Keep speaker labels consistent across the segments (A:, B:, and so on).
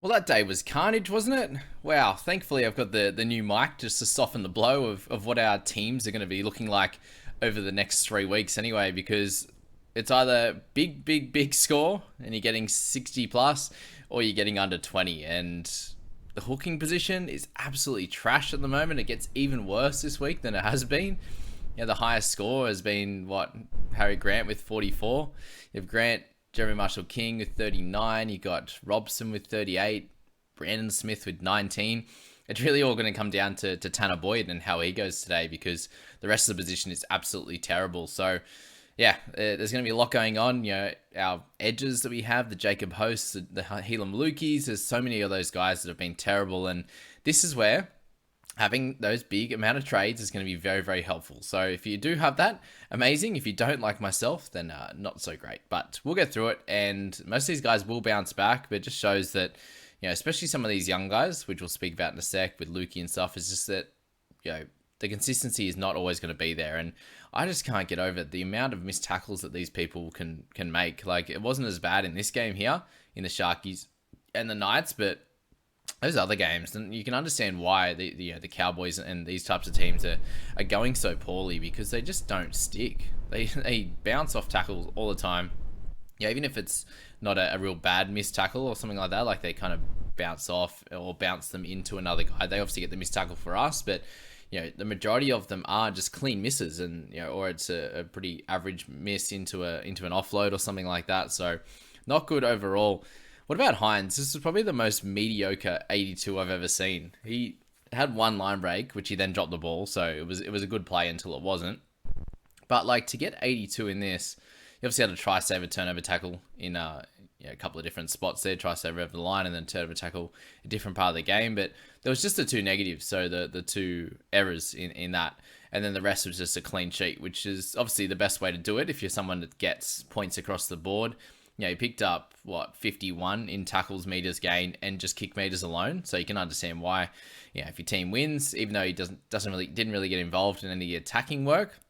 A: Well, that day was carnage, wasn't it? Wow, thankfully I've got the new mic just to soften the blow of what our teams are going to be looking like over the next 3 weeks anyway, because it's either big score and you're getting 60 plus, or you're getting under 20. And the hooking position is absolutely trash at the moment. It gets even worse this week than it has been. The highest score has been what, Harry Grant with 44. You have Grant, Jeremy Marshall King with 39. You got Robson with 38. Brandon Smith with 19. It's really all going to come down to Tanner Boyd and how he goes today, because the rest of the position is absolutely terrible. So, yeah, there's going to be a lot going on. Our edges that we have, the Jacob Hosts, the Helam Lukis, there's so many of those guys that have been terrible. And this is where having those big amount of trades is going to be very, very helpful. So if you do have that, amazing. If you don't, like myself, then not so great. But we'll get through it, and most of these guys will bounce back. But it just shows that, especially some of these young guys, which we'll speak about in a sec with Lukey and stuff, is just that, the consistency is not always going to be there. And I just can't get over the amount of missed tackles that these people can make. Like, it wasn't as bad in this game here in the Sharkies and the Knights, but those other games, and you can understand why the Cowboys and these types of teams are going so poorly, because they just don't stick. They bounce off tackles all the time. Even if it's not a real bad missed tackle or something like that, like they kind of bounce off or bounce them into another guy. They obviously get the missed tackle for us, but the majority of them are just clean misses, and or it's a pretty average miss into an offload or something like that. So not good overall. What about Hines? This is probably the most mediocre 82 I've ever seen. He had one line break, which he then dropped the ball, so it was a good play until it wasn't. But like, to get 82 in this, you obviously had a try save, a turnover tackle in a couple of different spots there, try save over the line, and then turnover tackle a different part of the game. But there was just the two negatives, so the two errors in that, and then the rest was just a clean sheet, which is obviously the best way to do it if you're someone that gets points across the board. He picked up 51 in tackles, meters gained, and just kick meters alone. So you can understand why, if your team wins, even though he didn't really get involved in any attacking work,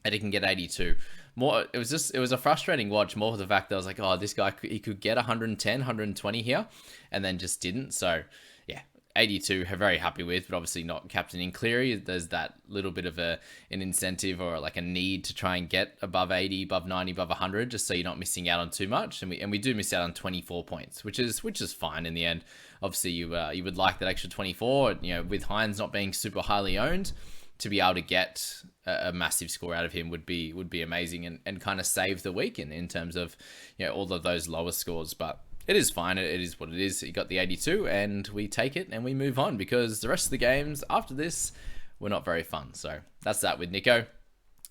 A: and he can get 82. It was a frustrating watch, more for the fact that I was like, oh, this guy, he could get 110, 120 here, and then just didn't. So yeah, 82, very happy with, but obviously not captaining Cleary. There's that little bit of an incentive, or like a need to try and get above 80, above 90, above 100, just so you're not missing out on too much. And we do miss out on 24 points, which is fine in the end. Obviously, you would like that extra 24. With Hines not being super highly owned, to be able to get a massive score out of him would be amazing, and kind of save the week in terms of all of those lower scores. But it is fine. It is what it is. You got the 82, and we take it and we move on, because the rest of the games after this were not very fun. So that's that with Nico.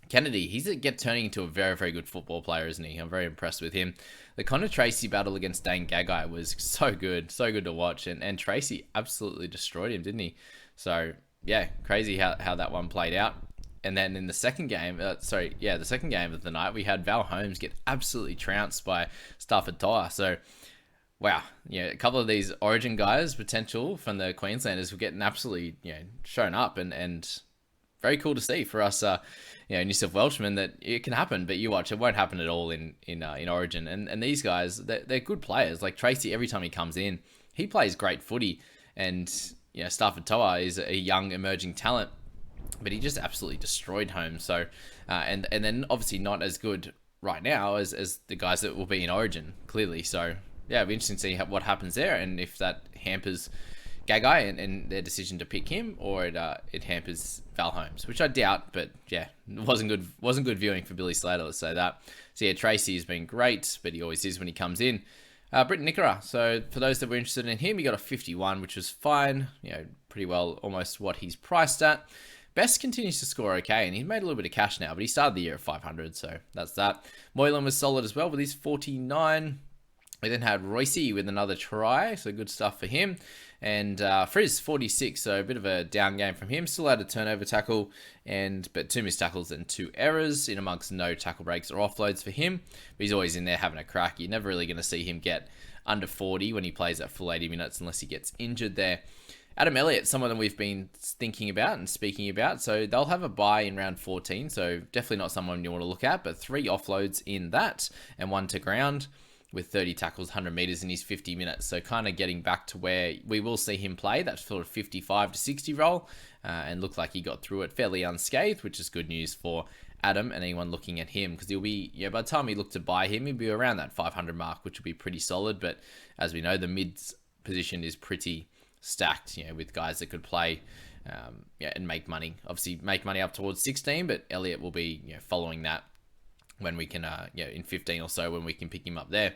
A: Kennedy, he's turning into a very, very good football player, isn't he? I'm very impressed with him. The Connor Tracy battle against Dane Gagai was so good to watch, and Tracy absolutely destroyed him, didn't he? So yeah, crazy how that one played out. And then in the second game, the second game of the night, we had Val Holmes get absolutely trounced by Stafford Toa. So wow, a couple of these Origin guys, potential from the Queenslanders, were getting absolutely, shown up, and very cool to see for us, New South Welshmen, that it can happen. But you watch, it won't happen at all in Origin. And these guys, they're good players. Like Tracy, every time he comes in, he plays great footy, and Stafford Toa is a young emerging talent, but he just absolutely destroyed Holmes. So, and then obviously not as good right now as the guys that will be in Origin, clearly. So yeah, it'll be interesting to see what happens there, and if that hampers Gagai and their decision to pick him, or it hampers Val Holmes, which I doubt. But yeah, it wasn't good viewing for Billy Slater, let's say that. So yeah, Tracy has been great, but he always is when he comes in. Britton Nickera. So for those that were interested in him, he got a 51, which was fine. Pretty well, almost what he's priced at. Best continues to score okay, and he's made a little bit of cash now, but he started the year at 500, so that's that. Moylan was solid as well with his 49. We then had Royce with another try, so good stuff for him. And Frizz, 46, so a bit of a down game from him. Still had a turnover tackle, but 2 missed tackles and 2 errors in amongst no tackle breaks or offloads for him. But he's always in there having a crack. You're never really going to see him get under 40 when he plays at full 80 minutes unless he gets injured there. Adam Elliott, someone that we've been thinking about and speaking about. So they'll have a bye in round 14, so definitely not someone you want to look at, but 3 offloads in that and 1 to ground. with 30 tackles, 100 meters in his 50 minutes. So kind of getting back to where we will see him play, that sort of 55 to 60 role, and looked like he got through it fairly unscathed, which is good news for Adam and anyone looking at him, because he'll be, by the time we look to buy him, he'll be around that 500 mark, which will be pretty solid. But as we know, the mids position is pretty stacked, with guys that could play and make money. Obviously, make money up towards 16, but Elliott will be following that when we can, in 15 or so, when we can pick him up there.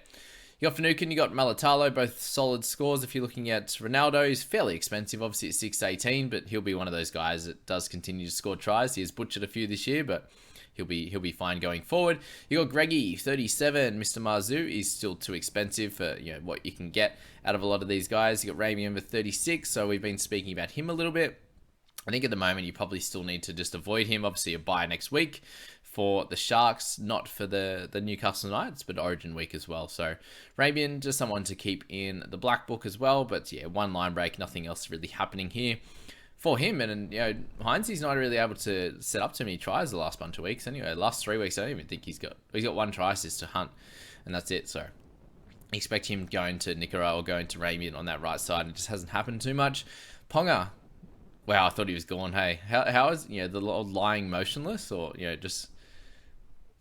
A: You got Finucane, you got Malatalo, both solid scores. If you're looking at Ronaldo, he's fairly expensive, obviously at 618, but he'll be one of those guys that does continue to score tries. He has butchered a few this year, but he'll be fine going forward. You got Greggy, 37. Mr. Marzu is still too expensive for what you can get out of a lot of these guys. You got Ramian with 36, so we've been speaking about him a little bit. I think at the moment you probably still need to just avoid him. Obviously a buy next week for the Sharks, not for the Newcastle Knights, but Origin week as well. So Ramian, just someone to keep in the black book as well. But one line break, nothing else really happening here for him. And Heinze's not really able to set up too many tries the last bunch of weeks. Anyway, last 3 weeks I don't even think he's got one try assist to Hunt, and that's it. So expect him going to Nicaragua or going to Ramian on that right side. It just hasn't happened too much. Ponga, wow, I thought he was gone. Hey, how is the lying motionless, or just,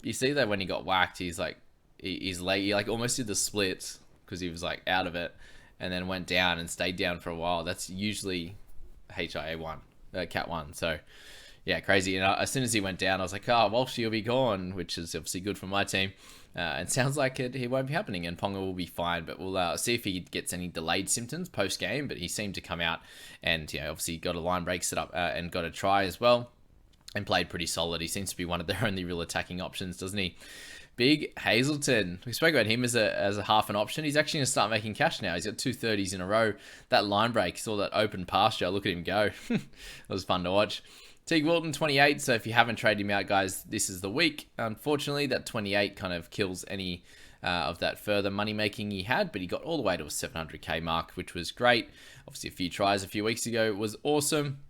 A: you see that when he got whacked, he's like he's late. He like almost did the splits because he was like out of it, and then went down and stayed down for a while. That's usually HIA1, Cat 1. So yeah, crazy. And as soon as he went down, I was like, Walsh, you'll be gone, which is obviously good for my team. And sounds like he won't be happening, and Ponga will be fine. But we'll see if he gets any delayed symptoms post game. But he seemed to come out and obviously got a line break set up and got a try as well, and played pretty solid. He seems to be one of their only real attacking options, doesn't he? Big Hazelton. We spoke about him as a half an option. He's actually going to start making cash now. He's got 230s in a row. That line break, saw that open pasture. Look at him go. It was fun to watch. Teague Wilton, 28. So if you haven't traded him out, guys, this is the week. Unfortunately, that 28 kind of kills any of that further money making he had, but he got all the way to a 700k mark, which was great. Obviously, a few tries a few weeks ago was awesome.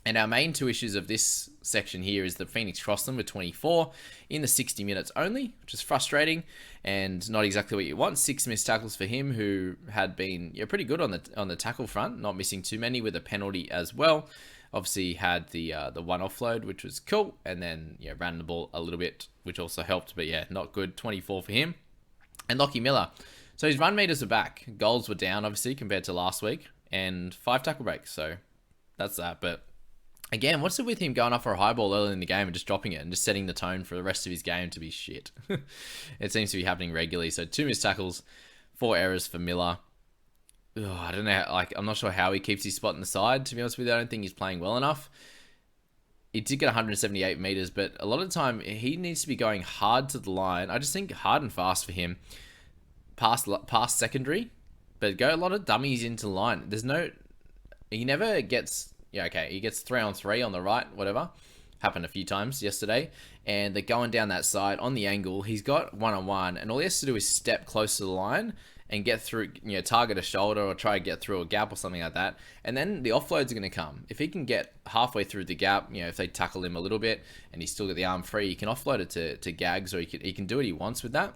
A: And our main two issues of this section here is that Phoenix crossed them with 24 in the 60 minutes only, which is frustrating and not exactly what you want. 6 missed tackles for him, who had been pretty good on the tackle front, not missing too many, with a penalty as well. Obviously had the one offload, which was cool, and then ran the ball a little bit, which also helped. But not good. 24 for him. And Lockie Miller, so his run meters are back. Goals were down obviously compared to last week, and 5 tackle breaks. So that's that. But again, what's it with him going up for a high ball early in the game and just dropping it and just setting the tone for the rest of his game to be shit? It seems to be happening regularly. So 2 missed tackles, 4 errors for Miller. I don't know. I'm not sure how he keeps his spot in the side. To be honest with you, I don't think he's playing well enough. He did get 178 meters, but a lot of the time he needs to be going hard to the line. I just think hard and fast for him, past secondary, but go a lot of dummies into the line. He never gets. He gets 3-on-3 on the right, whatever. Happened a few times yesterday. And they're going down that side on the angle. He's got 1-on-1, and all he has to do is step close to the line and get through, target a shoulder or try to get through a gap or something like that. And then the offloads are going to come. If he can get halfway through the gap, if they tackle him a little bit and he's still got the arm free, he can offload it to Gags, or he can do what he wants with that.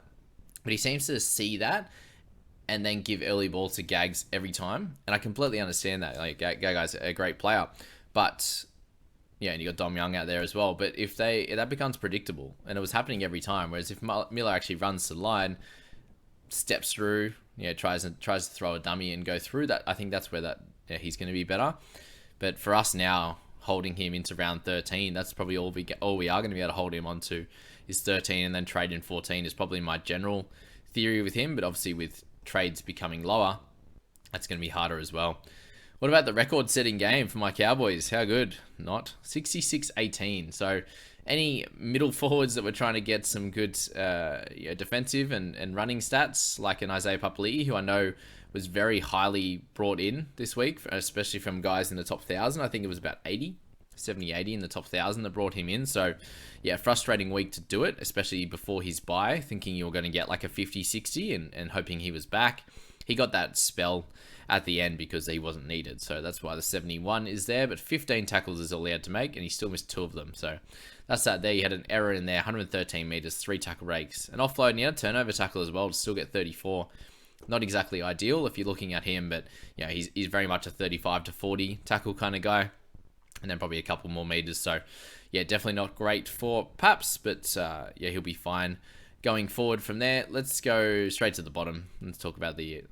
A: But he seems to see that and then give early ball to Gags every time. And I completely understand that. Like, Gag's a great player. But, and you got Dom Young out there as well. But if that becomes predictable, and it was happening every time. Whereas if Miller actually runs to the line, steps through, tries to throw a dummy and go through that, I think that's where he's going to be better. But for us now, holding him into round 13, that's probably all we are going to be able to hold him onto is 13, and then trade in 14 is probably my general theory with him. But obviously with trades becoming lower, that's going to be harder as well. What about the record-setting game for my Cowboys? How good? Not 66-18. So any middle forwards that were trying to get some good defensive and running stats, like an Isaiah Papali'i, who I know was very highly brought in this week, especially from guys in the top 1,000. I think it was about 70, 80 in the top 1,000 that brought him in. So frustrating week to do it, especially before his bye, thinking you were going to get like a 50, 60 and hoping he was back. He got that spell at the end because he wasn't needed. So that's why the 71 is there. But 15 tackles is all he had to make, and he still missed 2 of them. So that's that there. He had an error in there, 113 meters, 3 tackle breaks. An offload, and he had a turnover tackle as well to still get 34. Not exactly ideal if you're looking at him, but he's very much a 35 to 40 tackle kind of guy. And then probably a couple more meters. So yeah, definitely not great for Paps, but he'll be fine going forward from there. Let's go straight to the bottom. Let's talk about the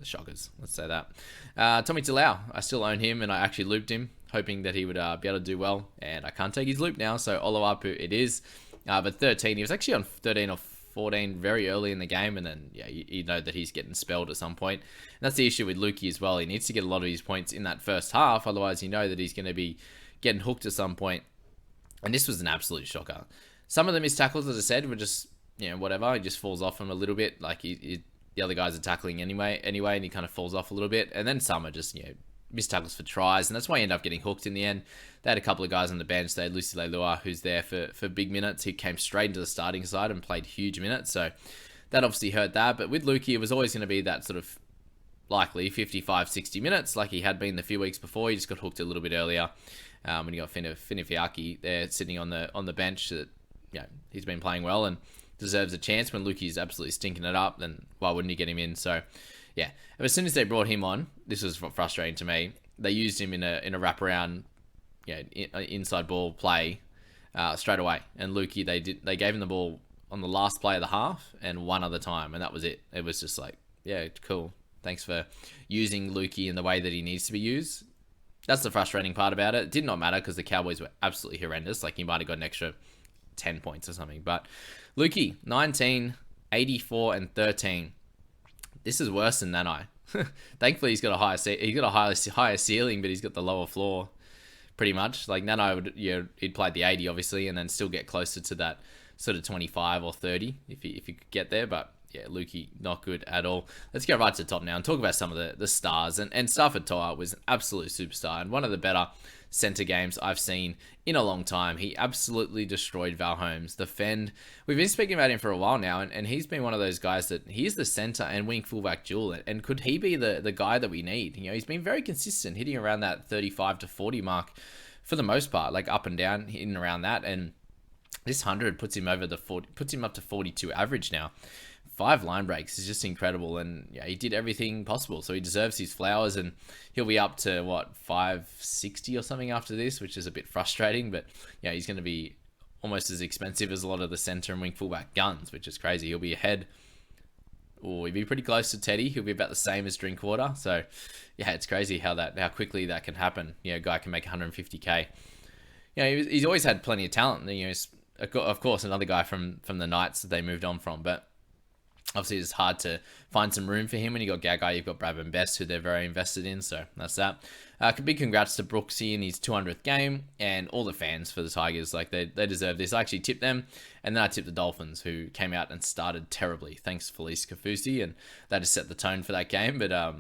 A: shockers. Let's say that. Tommy Talau, I still own him, and I actually looped him, hoping that he would be able to do well, and I can't take his loop now, so Oloapu it is. But 13, he was actually on 13 or 14 very early in the game, and then you know that he's getting spelled at some point. And that's the issue with Lukey as well. He needs to get a lot of his points in that first half, otherwise you know that he's going to be getting hooked at some point. And this was an absolute shocker. Some of the missed tackles, as I said, were just whatever. He just falls off him a little bit, like the other guys are tackling anyway, and he kind of falls off a little bit. And then some are just missed tackles for tries, and that's why you end up getting hooked in the end. They had a couple of guys on the bench. They had Lucy Leilua, who's there for big minutes. He came straight into the starting side and played huge minutes, so that obviously hurt that. But with Lukey, it was always going to be that sort of likely 55, 60 minutes like he had been the few weeks before. He just got hooked a little bit earlier when you got Finifiaki there sitting on the bench. That he's been playing well and deserves a chance. When Lukey's absolutely stinking it up, then why wouldn't you get him in? So yeah, as soon as they brought him on, this was frustrating to me. They used him in a wraparound, inside ball play straight away. And Lukey, they gave him the ball on the last play of the half and one other time, and that was it. It was just like, yeah, cool. Thanks for using Lukey in the way that he needs to be used. That's the frustrating part about it. It did not matter because the Cowboys were absolutely horrendous. Like, he might have got an extra 10 points or something. But Lukey, 19, 84, and 13. This is worse than Nanai. Thankfully, he's got a higher ceiling, but he's got the lower floor, pretty much. Like, Nanai he'd play the 80 obviously, and then still get closer to that sort of 25 or 30 if he could get there. But yeah, Lukey, not good at all. Let's go right to the top now and talk about some of the stars. And Stafford Toa was an absolute superstar and one of the better centre games I've seen in a long time. He absolutely destroyed Val Holmes. The Fend, we've been speaking about him for a while now, and he's been one of those guys that he's the centre and wing fullback dual. And could he be the guy that we need? He's been very consistent, hitting around that 35 to 40 mark for the most part, like up and down, hitting around that. And this 100 puts him over puts him up to 42 average now. 5 line breaks is just incredible, and he did everything possible, so he deserves his flowers, and he'll be up to 560 or something after this, which is a bit frustrating. But he's going to be almost as expensive as a lot of the center and wing fullback guns, which is crazy. He'll be ahead, or he'll be pretty close to Teddy. He'll be about the same as Drinkwater. So yeah, it's crazy how quickly that can happen. A guy can make 150k. He's always had plenty of talent. Of course, another guy from the Knights that they moved on from, but obviously it's hard to find some room for him when you got Gagai, you've got Bradman Best, who they're very invested in, so that's that. Big congrats to Brooksy in his 200th game, and all the fans for the Tigers. Like, they deserve this. I actually tipped them, and then I tipped the Dolphins, who came out and started terribly. Thanks, Felice Kafusi, and that just set the tone for that game. But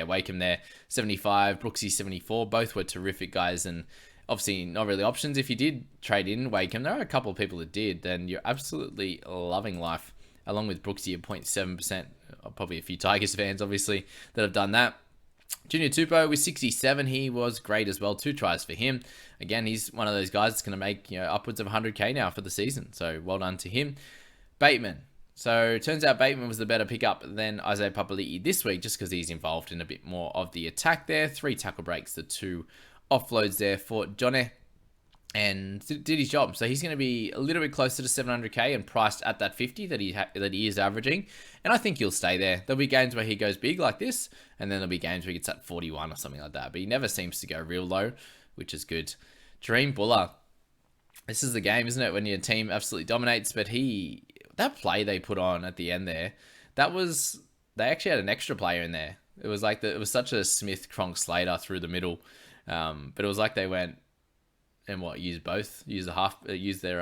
A: Wakeham there, 75, Brooksy 74, both were terrific guys, and obviously not really options. If you did trade in Wakeham, there are a couple of people that did, then you're absolutely loving life. Along with Brooksy at 0.7%, probably a few Tigers fans, obviously, that have done that. Junior Tupou with 67, he was great as well. 2 tries for him. Again, he's one of those guys that's going to make upwards of 100k now for the season, so well done to him. Bateman. So it turns out Bateman was the better pickup than Isaiah Papali'i this week, just because he's involved in a bit more of the attack there. 3 tackle breaks, the 2 offloads there for Johnny, and did his job. So he's going to be a little bit closer to 700k and priced at that 50 that he is averaging. And I think he'll stay there. There'll be games where he goes big like this, and then there'll be games where he gets at 41 or something like that. But he never seems to go real low, which is good. Dream Buller. This is the game, isn't it? When your team absolutely dominates. But that play they put on at the end there, they actually had an extra player in there. It was like it was such a Smith, Cronk, Slater through the middle. But it was like they went and used both, used their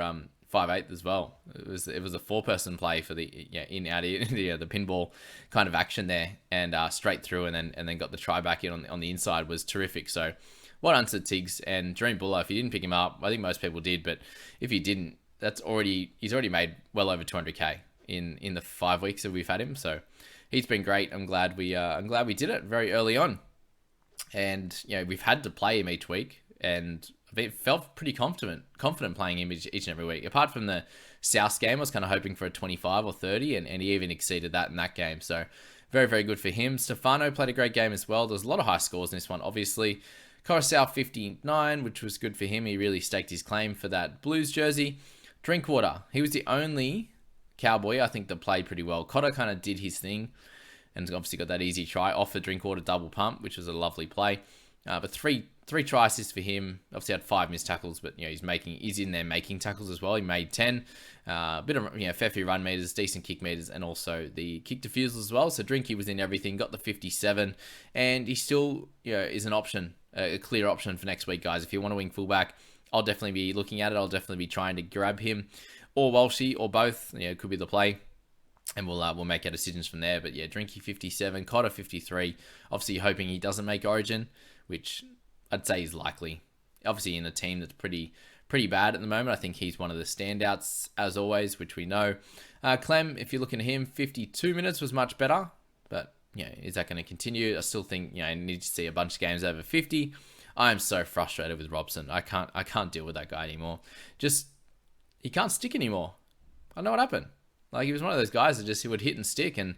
A: 5/8 as well. It was a 4-person play for the in out the pinball kind of action there, and straight through, and then got the try back in on the inside. Was terrific. So well done to Tiggs and Dream Buller. If you didn't pick him up, I think most people did, but if you didn't, he's already made well over 200k in the 5 weeks that we've had him. So he's been great. I'm glad we did it very early on. And we've had to play him each week, and I felt pretty confident playing him each and every week. Apart from the South game, I was kind of hoping for a 25 or 30, and he even exceeded that in that game. So very, very good for him. Stefano played a great game as well. There's a lot of high scores in this one, obviously. Coruscant 59, which was good for him. He really staked his claim for that Blues jersey. Drinkwater, he was the only Cowboy, I think, that played pretty well. Cotter kind of did his thing, and obviously got that easy try off the Drinkwater double pump, which was a lovely play. But three try assists for him. Obviously had 5 missed tackles, but he's in there making tackles as well. He made 10. Bit of fair few run meters, decent kick meters, and also the kick defusals as well. So Drinky was in everything, got the 57, and he still is an option, a clear option for next week, guys. If you want to wing fullback, I'll definitely be looking at it. I'll definitely be trying to grab him, or Walshy, or both. It could be the play. And we'll make our decisions from there. But yeah, Drinky 57, Cotter 53. Obviously hoping he doesn't make Origin, which I'd say is likely. Obviously in a team that's pretty bad at the moment. I think he's one of the standouts as always, which we know. Clem, if you're looking at him, 52 minutes was much better. But is that going to continue? I still think I need to see a bunch of games over 50. I am so frustrated with Robson. I can't deal with that guy anymore. He can't stick anymore. I don't know what happened. Like, he was one of those guys that he would hit and stick. And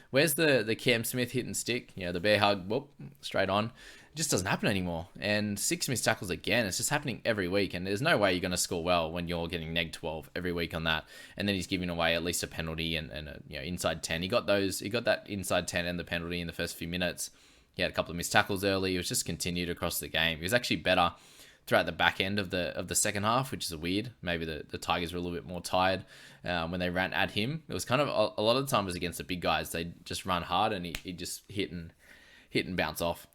A: where's the Cam Smith hit and stick? The bear hug, whoop, straight on. It just doesn't happen anymore. And 6 missed tackles again. It's just happening every week. And there's no way you're going to score well when you're getting neg 12 every week on that. And then he's giving away at least a penalty and a inside 10. He got that inside 10 and the penalty in the first few minutes. He had a couple of missed tackles early. It was just continued across the game. He was actually better throughout the back end of the second half, which is weird. Maybe the Tigers were a little bit more tired when they ran at him. It was kind of a lot of the time was against the big guys. They just run hard and he just hit and bounce off,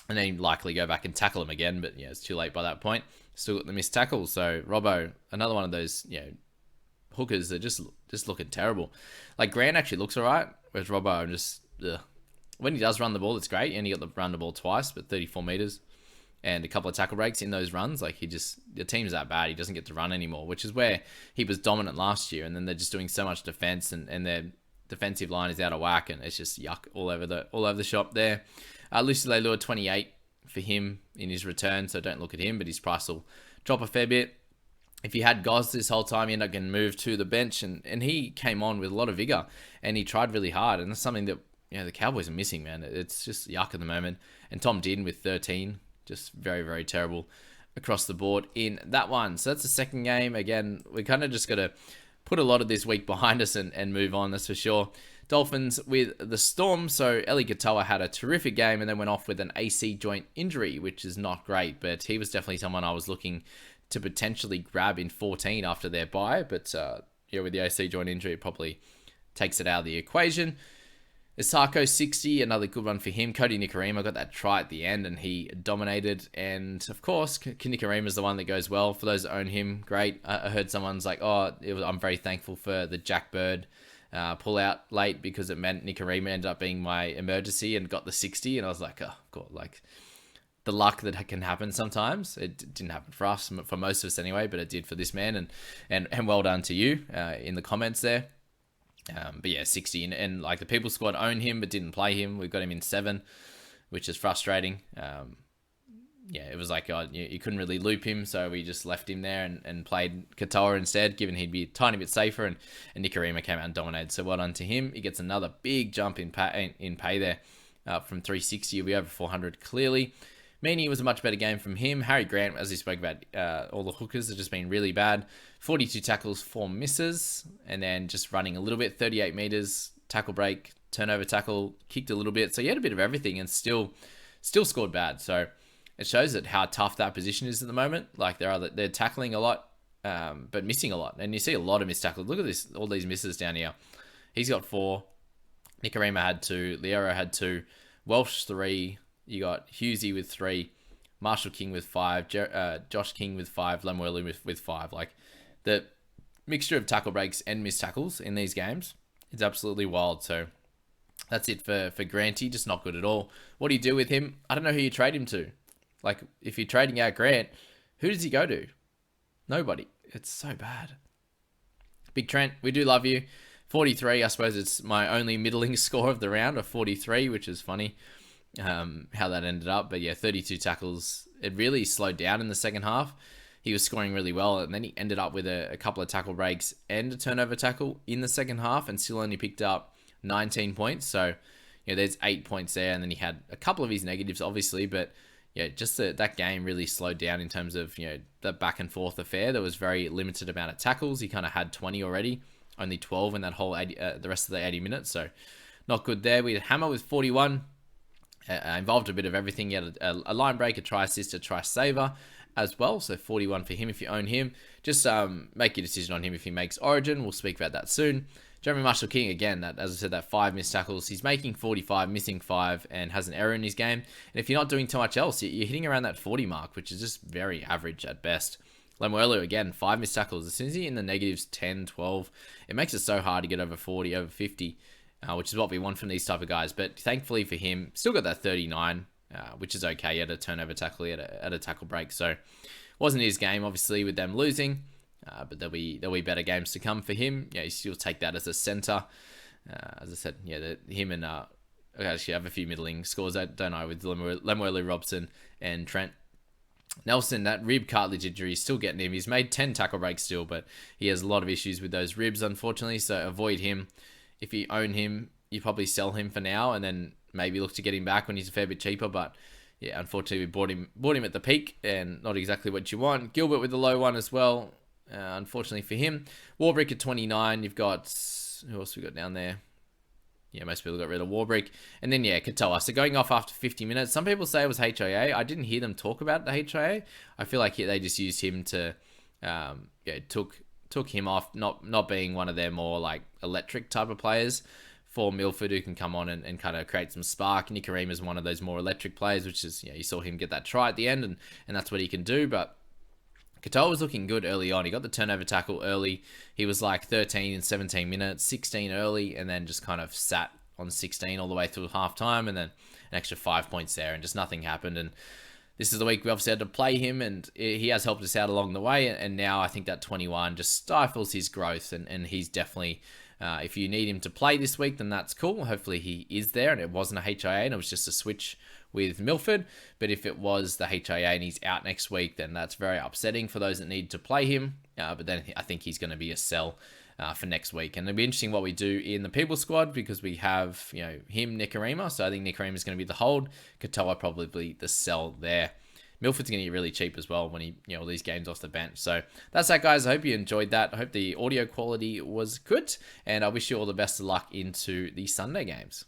A: and then he'd likely go back and tackle him again. But it's too late by that point. Still got the missed tackles. So Robbo, another one of those hookers that just looking terrible. Like, Grant actually looks alright, whereas Robbo just when he does run the ball, it's great, and he got the run the ball twice, but 34 meters. And a couple of tackle breaks in those runs. Like, the team's that bad. He doesn't get to run anymore, which is where he was dominant last year. And then they're just doing so much defense, and their defensive line is out of whack, and it's just yuck all over the shop there. Lucy Leilua, 28 for him in his return, so don't look at him, but his price will drop a fair bit. If he had Goz this whole time, he ended up getting moved to the bench, and he came on with a lot of vigor, and he tried really hard, and that's something that the Cowboys are missing, man. It's just yuck at the moment. And Tom Dean with 13. Just very, very terrible across the board in that one. So that's the second game. Again, we kind of just got to put a lot of this week behind us and move on, that's for sure. Dolphins with the Storm. So Eli Katoa had a terrific game and then went off with an AC joint injury, which is not great. But he was definitely someone I was looking to potentially grab in 14 after their bye. But with the AC joint injury, it probably takes it out of the equation. Isako 60, another good one for him. Cody Nikorima got that try at the end and he dominated. And of course, Nikorima is the one that goes well. For those that own him, great. I heard someone's like, I'm very thankful for the Jack Bird pull out late because it meant Nikorima ended up being my emergency and got the 60. And I was like, oh, God, like the luck that can happen sometimes. It didn't happen for us, for most of us anyway, but it did for this man. And well done to you in the comments there. But yeah, 60, and like the People Squad own him but didn't play him. We've got him in 7, which is frustrating. It was like you couldn't really loop him, so we just left him there and played Katoa instead, given he'd be a tiny bit safer, and Nikorima came out and dominated. So well done to him. He gets another big jump in pay there from 360. He'll be over 400 clearly. Meany was a much better game from him. Harry Grant, as we spoke about, all the hookers have just been really bad. 42 tackles, 4 misses, and then just running a little bit, 38 meters, tackle break, turnover tackle, kicked a little bit. So he had a bit of everything and still scored bad. So it shows that how tough that position is at the moment. Like they're tackling a lot, but missing a lot. And you see a lot of missed tackles. Look at this, all these misses down here. He's got 4. Nikorima had 2. Liero had 2. Welsh 3. You got Husey with 3, Marshall King with 5, Josh King with 5, Lemuelu with 5. Like, the mixture of tackle breaks and missed tackles in these games is absolutely wild. So that's it for Granty. Just not good at all. What do you do with him? I don't know who you trade him to. Like, if you're trading out Grant, who does he go to? Nobody. It's so bad. Big Trent, we do love you. 43, I suppose it's my only middling score of the round, of 43, which is funny how that ended up. But yeah, 32 tackles. It really slowed down in the second half. He was scoring really well, and then he ended up with a couple of tackle breaks and a turnover tackle in the second half, and still only picked up 19 points. So, there's 8 points there, and then he had a couple of his negatives, obviously, but yeah, just that game really slowed down in terms of, the back and forth affair. There was very limited amount of tackles. He kind of had 20 already, only 12 in that whole the rest of the 80 minutes. So not good there. We had Hammer with 41. Involved a bit of everything. He had a line break, a try assist, a try saver as well. So 41 for him if you own him. Just make your decision on him if he makes Origin. We'll speak about that soon. Jeremy Marshall-King, again, that, as I said, that 5 missed tackles. He's making 45, missing 5, and has an error in his game. And if you're not doing too much else, you're hitting around that 40 mark, which is just very average at best. Lemuelu, again, 5 missed tackles. As soon as you're in the negatives 10, 12, it makes it so hard to get over 40, over 50, which is what we want from these type of guys. But thankfully for him, still got that 39, which is okay. He had a turnover tackle, he had a tackle break. So wasn't his game, obviously, with them losing. But there'll be better games to come for him. Yeah, you still take that as a center. As I said, him and I actually have a few middling scores. I don't know, with Lemuelu, Robson, and Trent. Nelson, that rib cartilage injury is still getting him. He's made 10 tackle breaks still, but he has a lot of issues with those ribs, unfortunately. So avoid him. If you own him, you probably sell him for now, and then maybe look to get him back when he's a fair bit cheaper. But yeah, unfortunately, we bought him at the peak, and not exactly what you want. Gilbert with the low one as well. Unfortunately for him. Warbrick at 29. You've got... Who else we got down there? Yeah, most people got rid of Warbrick. And then, Katoa. So going off after 50 minutes. Some people say it was HIA. I didn't hear them talk about the HIA. I feel like they just used him to... took him off, not being one of their more like electric type of players for Milford, who can come on and kind of create some spark. Nicarima is one of those more electric players, which is, you saw him get that try at the end, and that's what he can do. But Katoa was looking good early on. He got the turnover tackle early. He was like 13 in 17 minutes, 16 early, and then just kind of sat on 16 all the way through halftime, and then an extra 5 points there, and just nothing happened. And this is the week we obviously had to play him, and he has helped us out along the way. And now I think that 21 just stifles his growth, and he's definitely, if you need him to play this week, then that's cool. Hopefully he is there, and it wasn't a HIA, and it was just a switch with Milford. But if it was the HIA and he's out next week, then that's very upsetting for those that need to play him. But then I think he's going to be a sell for next week. And it'll be interesting what we do in the people squad, because we have, him, Nicarima. So I think Nicarima is going to be the hold. Katoa probably the sell there. Milford's going to get really cheap as well when he, all these games off the bench. So that's that, guys. I hope you enjoyed that. I hope the audio quality was good, and I wish you all the best of luck into the Sunday games.